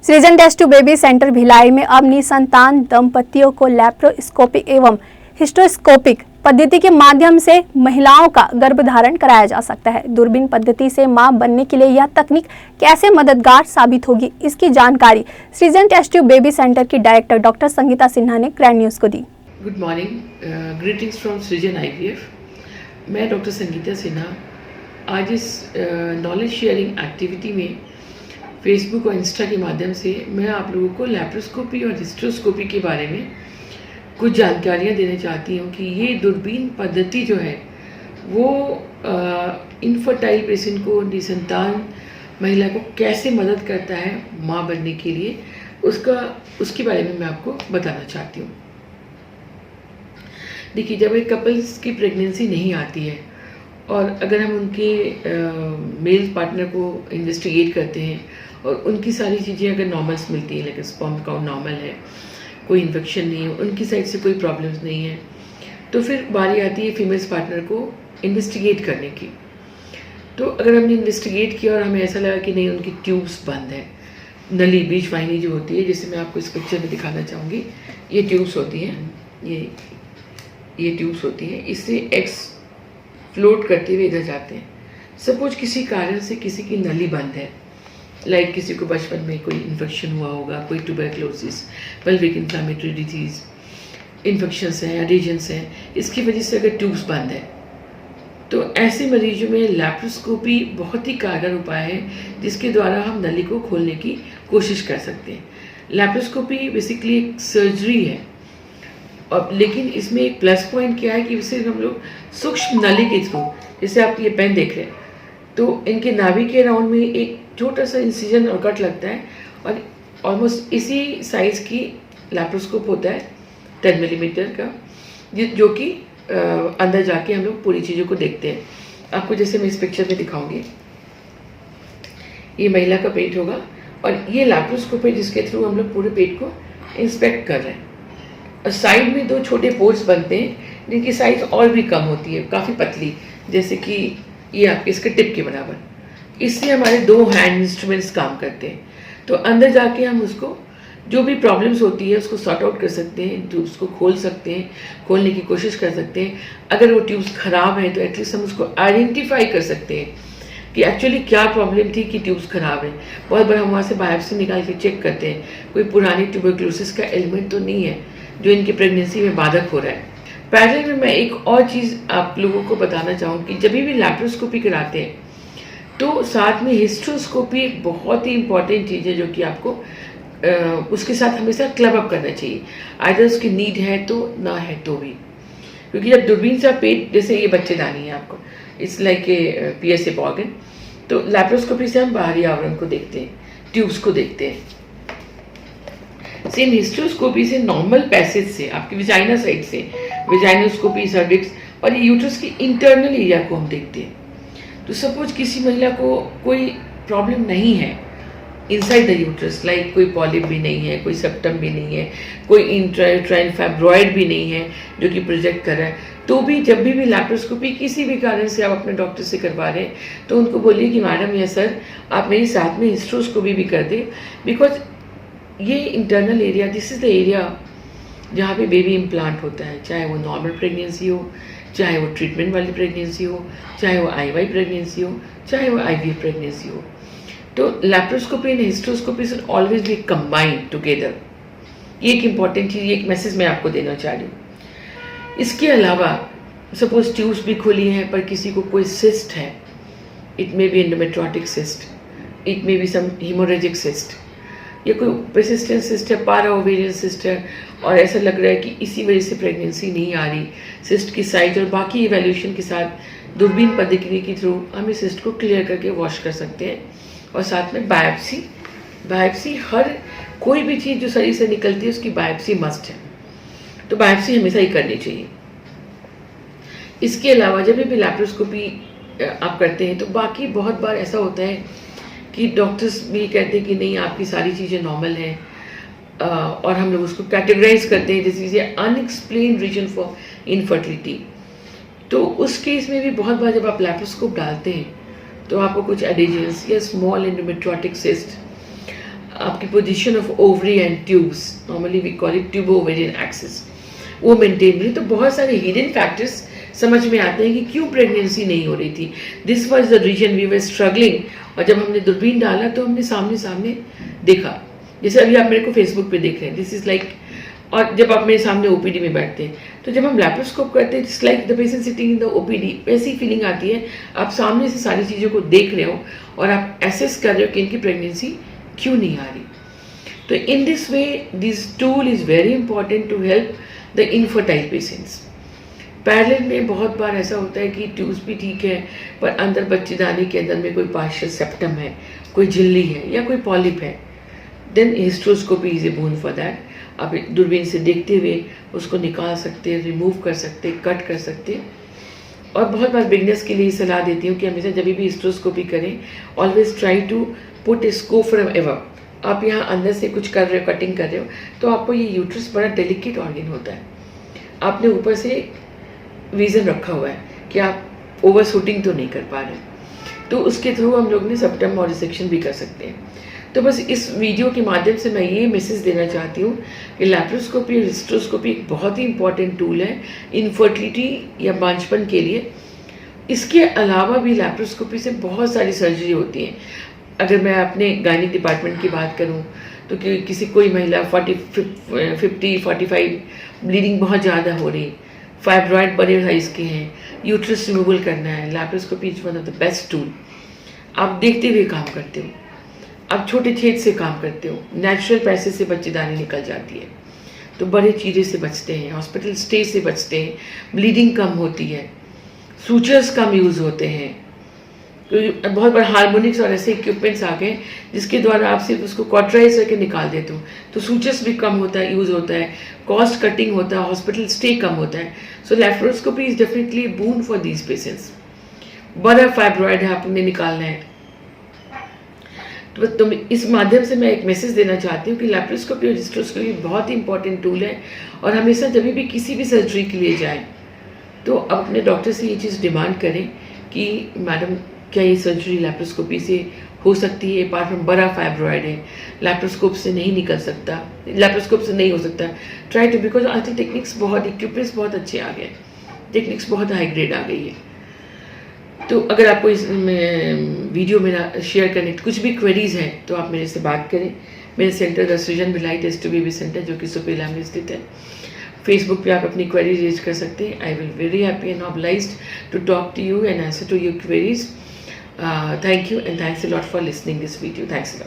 सृजन test tube baby centre Bhilai में अब निसंतान दंपतियों को लैप्रोस्कोपिक एवं हिस्टोस्कोपिक पद्धति के माध्यम से महिलाओं का गर्भधारण कराया जा सकता है। दूरबीन पद्धति से मां बनने के लिए यह तकनीक कैसे मददगार साबित होगी, इसकी जानकारी सृजन टेस्ट ट्यूब बेबी सेंटर की डायरेक्टर डॉक्टर संगीता सिन्हा ने ग्रैंड न्यूज को दी। गुड मॉर्निंग, ग्रीटिंग्स फ्रॉम सृजन IVF। मैं डॉक्टर संगीता सिन्हा आज इस नॉलेज शेयरिंग एक्टिविटी में फेसबुक और इंस्टा के माध्यम से मैं आप लोगों को लैप्रोस्कोपी और हिस्टोस्कोपी के बारे में कुछ जानकारियाँ देना चाहती हूँ कि ये दूरबीन पद्धति जो है वो इनफर्टाइल पेशेंट को, निसंतान महिला को कैसे मदद करता है माँ बनने के लिए, उसके बारे में मैं आपको बताना चाहती हूँ। देखिए, जब एक कपल्स की प्रेगनेंसी नहीं आती है और अगर हम उनके मेल पार्टनर को इन्वेस्टिगेट करते हैं और उनकी सारी चीज़ें अगर नॉर्मल्स मिलती हैं, लाइक स्पर्म काउंट नॉर्मल है, कोई इन्फेक्शन नहीं है, उनकी साइड से कोई प्रॉब्लम्स नहीं है, तो फिर बारी आती है फीमेल्स पार्टनर को इन्वेस्टिगेट करने की। तो अगर हमने इन्वेस्टिगेट किया और हमें ऐसा लगा कि नहीं, उनकी ट्यूब्स बंद है, नली बीच वाहिनी जो होती है, जैसे मैं आपको इस पिक्चर में दिखाना चाहूँगी, ये ट्यूब्स होती हैं, ये ट्यूब्स होती हैं, इससे एग्स फ्लोट करते हुए इधर जाते हैं। सपोज किसी कारण से किसी की नली बंद है, लाइक किसी को बचपन में कोई इन्फेक्शन हुआ होगा, कोई tuberculosis, pelvic inflammatory disease, infections हैं, एडिशंस हैं, इसकी वजह से अगर ट्यूब्स बंद है तो ऐसे मरीजों में लैप्रोस्कोपी बहुत ही कारगर उपाय है जिसके द्वारा हम नली को खोलने की कोशिश कर सकते हैं। लैप्रोस्कोपी बेसिकली एक सर्जरी है, और लेकिन इसमें एक प्लस पॉइंट क्या है कि इसे हम लोग सूक्ष्म नली के थ्रू, जैसे आप ये पेन देख रहे हैं, तो इनके नाभि के राउंड में एक छोटा सा इंसिजन और कट लगता है और ऑलमोस्ट इसी साइज़ की लैप्रोस्कोप होता है 10 मिलीमीटर का, जो कि अंदर जाके हम लोग पूरी चीज़ों को देखते हैं। आपको जैसे मैं इस पिक्चर में दिखाऊंगी, ये महिला का पेट होगा और ये लैप्रोस्कोप है जिसके थ्रू हम लोग पूरे पेट को इंस्पेक्ट कर रहे हैं। और साइड में 2 छोटे पोर्ट्स बनते हैं जिनकी साइज और भी कम होती है, काफ़ी पतली, जैसे कि ये आपके इसके टिप के बराबर। इससे हमारे 2 हैंड इंस्ट्रूमेंट्स काम करते हैं। तो अंदर जाके हम उसको जो भी प्रॉब्लम्स होती है उसको सॉर्ट आउट कर सकते हैं, ट्यूब्स को खोल सकते हैं, खोलने की कोशिश कर सकते हैं। अगर वो ट्यूब्स ख़राब हैं तो एटलीस्ट हम उसको आइडेंटिफाई कर सकते हैं कि एक्चुअली क्या प्रॉब्लम थी कि ट्यूब्स ख़राब हैं। बहुत बार हम वहाँ से बायोप्सी निकाल के चेक करते हैं, कोई पुरानी ट्यूबरक्लोसिस का एलिमेंट तो नहीं है जो इनकी प्रेगनेंसी में बाधक हो रहा है। पैरेलल में मैं एक और चीज़ आप लोगों को बताना चाहूँ कि जब भी लैप्रोस्कोपी कराते हैं तो साथ में हिस्टोस्कोपी एक बहुत ही इंपॉर्टेंट चीज़ है जो कि आपको उसके साथ हमेशा क्लब अप करना चाहिए। आइदर उसकी नीड है तो ना है तो भी, क्योंकि जब दूरबीन से पेट, जैसे ये बच्चेदानी है आपको, it's like a PSA organ, तो लैप्रोस्कोपी से हम बाहरी आवरण को देखते हैं, ट्यूब्स को देखते हैं। सेम हिस्टोस्कोपी से नॉर्मल पैसेज से, आपकी विजाइना साइड से, विजाइनोस्कोपी, सर्विक्स और ये यूट्रस की इंटरनल एरिया को हम देखते हैं। तो सपोज किसी महिला को कोई प्रॉब्लम नहीं है इनसाइड द यूट्रस, लाइक कोई पॉलिप भी नहीं है, कोई सेप्टम भी नहीं है, कोई इंट्रायूट्राइन फाइब्रॉइड भी नहीं है जो कि प्रोजेक्ट कर रहा है, तो भी जब भी लैप्रोस्कोपी किसी भी कारण से आप अपने डॉक्टर से करवा रहे हैं तो उनको बोलिए कि मैडम या सर आप मेरे साथ में हिस्टोस्कोपी भी कर दें, बिकॉज ये internal area, this is the area जहाँ पे बेबी इम्प्लांट होता है, चाहे वो नॉर्मल प्रेगनेंसी हो, चाहे वो ट्रीटमेंट वाली प्रेगनेंसी हो, चाहे वो IVI प्रेगनेंसी हो, चाहे वो IVF प्रेगनेंसी हो। तो laparoscopy and hysteroscopy should always be combined together. ये एक इम्पॉर्टेंट चीज़, ये एक मैसेज मैं आपको देना चाह रही हूँ। इसके अलावा सपोज ट्यूब्स भी खुली हैं पर किसी को कोई सिस्ट है, it may be endometriotic cyst, it may be some haemorrhagic cyst, या कोई पेसिस्टेंट सिस्ट है, पारा ओवेरियन सिस्ट है, और ऐसा लग रहा है कि इसी वजह से प्रेगनेंसी नहीं आ रही, सिस्ट की साइज और बाकी इवैल्यूएशन के साथ दूरबीन पद्धति के थ्रू हम इस सिस्ट को क्लियर करके वॉश कर सकते हैं। और साथ में बायोप्सी हर कोई भी चीज़ जो शरीर से निकलती है उसकी बायोप्सी मस्ट है, तो बायोप्सी हमेशा ही करनी चाहिए। इसके अलावा जब भी लैप्रोस्कोपी आप करते हैं तो बाकी बहुत बार ऐसा होता है कि डॉक्टर्स भी कहते हैं कि नहीं, आपकी सारी चीज़ें नॉर्मल हैं, और हम लोग उसको कैटेगराइज करते हैं, जैसे अनएक्सप्लेन्ड रीजन फॉर इनफर्टिलिटी। तो उस केस में भी बहुत बार जब आप लैप्रोस्कोप डालते हैं तो आपको कुछ एडिशंस या स्मॉल एंडोमेट्रोटिक सिस्ट आपकी position of ovary and tubes, normally we call it tubo ovarian axis, वो मेंटेन नहीं। तो बहुत सारे हिडन फैक्टर्स समझ में आते हैं कि क्यों प्रेगनेंसी नहीं हो रही थी। This was the reason we were struggling. और जब हमने दूरबीन डाला तो हमने सामने सामने देखा, जैसे अभी आप मेरे को फेसबुक पे देख रहे हैं, दिस इज़ लाइक, और जब आप मेरे सामने ओपीडी में बैठते हैं तो जब हम लैप्रोस्कोप करते हैं, it's like the patient sitting in the OPD, वैसी फीलिंग आती है। आप सामने से सारी चीज़ों को देख रहे हो और आप एसेस कर रहे हो कि इनकी प्रेगनेंसी क्यों नहीं आ रही। तो in this way this tool is very important to help the infertile patients. Parallel में बहुत बार ऐसा होता है कि ट्यूब्स भी ठीक है पर अंदर बच्चेदानी के अंदर में कोई पार्शियल सेप्टम है, कोई झिल्ली है या कोई पॉलिप है, then hysteroscopy is a boon for that. आप दूरबीन से देखते हुए उसको निकाल सकते हैं, रिमूव कर सकते हैं, कट कर सकते हैं। और बहुत बार बिगनर्स के लिए सलाह देती हूँ कि हमेशा जब भी हिस्ट्रोस्कोपी करें, always try to put a scope from above. आप यहाँ अंदर से कुछ कर रहे हो, कटिंग कर रहे हो, तो आपको ये यूट्रस बड़ा डेलिकेट ऑर्गन होता है। आपने ऊपर से विजन रखा हुआ है कि आप ओवर शूटिंग तो नहीं कर पा रहे, तो उसके थ्रू हम लोग ने सेप्टम और रिसेक्शन भी कर सकते हैं। तो बस इस वीडियो के माध्यम से मैं ये मैसेज देना चाहती हूँ कि लैप्रोस्कोपी और हिस्ट्रोस्कोपी एक बहुत ही इंपॉर्टेंट टूल है इनफर्टिलिटी या बांझपन के लिए। इसके अलावा भी लैप्रोस्कोपी से बहुत सारी सर्जरी होती है। अगर मैं अपने गायनिक डिपार्टमेंट की बात करूँ तो किसी कोई महिला 40-50-45 ब्लीडिंग बहुत ज़्यादा हो रही, फाइब्रॉइड बड़े साइज के हैं, यूट्रस रिमूवल करना है, laparoscopy is one of the best tool. आप देखते हुए काम करते हो, आप छोटे छेद से काम करते हो, नेचुरल पैसेज से बच्चेदानी निकल जाती है, तो बड़े चीरे से बचते हैं, हॉस्पिटल स्टे से बचते हैं, ब्लीडिंग कम होती है, सूचर्स कम यूज़ होते हैं। तो बहुत बार हार्मोनिक्स और ऐसे इक्विपमेंट्स आ गए जिसके द्वारा आप सिर्फ उसको कॉटराइज करके निकाल देते हो, तो सूचर्स भी कम होता है, यूज़ होता है, कॉस्ट कटिंग होता है, हॉस्पिटल स्टे कम होता है। So laparoscopy is definitely boon for these patients. बड़ा फाइब्रॉइड है, आपने निकालना है, तो इस माध्यम से मैं एक मैसेज देना चाहती हूँ कि लैप्रोस्कोपी और हिस्ट्रोस्कोपी बहुत ही इंपॉर्टेंट टूल है। और हमेशा जब भी किसी भी सर्जरी के लिए जाएं तो अब अपने डॉक्टर से ये चीज़ डिमांड करें कि मैडम क्या ये सर्जरी लैप्रोस्कोपी से हो सकती है, अपार्ट फ्रॉम बड़ा फाइब्रॉइड है, लैप्रोस्कोप से नहीं निकल सकता, लैप्रोस्कोप से नहीं हो सकता, ट्राई टू, बिकॉज आजकल टेक्निक्स बहुत, इक्विपमेंट्स बहुत अच्छे आ गए, टेक्निक्स बहुत हाई ग्रेड आ गई है। तो अगर आपको इस वीडियो मेरा शेयर करने कुछ भी क्वेरीज हैं तो आप मेरे से बात करें। मेरे सेंटर द सृजन भिलाई टेस्ट बेबी सेंटर जो कि सुपेला में स्थित है। फेसबुक पे आप अपनी क्वेरीज रेज कर सकते हैं। I will very happy and obliged to talk to you and answer to your queries. Thank you and thanks a lot for listening this video. Thanks a lot.